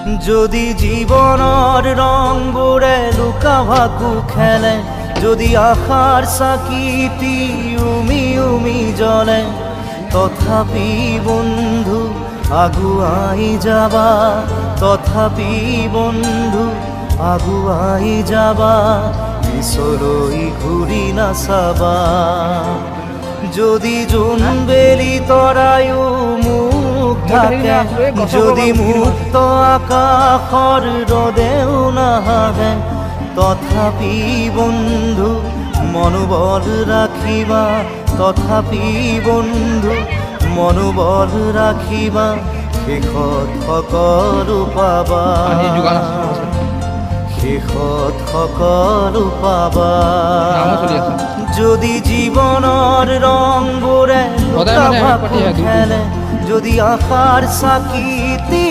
যদি জীবনৰ ৰংবোৰে লুকা ভাকু খেলে, যদি আশাৰ চাকিটি উমি উমি জ্বলে, তথাপি বন্ধু আগুৱাই যাবা, তথাপি বন্ধু আগুৱাই যাবা, পিছলৈ ঘূৰি নাচাবা। যদি জোনবেলি তৰায়ো মুখ থাকে, যদি মুক্ত আকাশৰ ৰদেও নাহাগে, তথাপি বন্ধু মনোবল ৰাখিবা, তথাপি বন্ধু মনোবল ৰাখিবা, শেষত সকলো পাবা, শেষত সকলো পাবা। যদি জীৱনৰ ৰংবোৰে লুকা ভাকু খেলে, যদি আশাৰ চাকিটি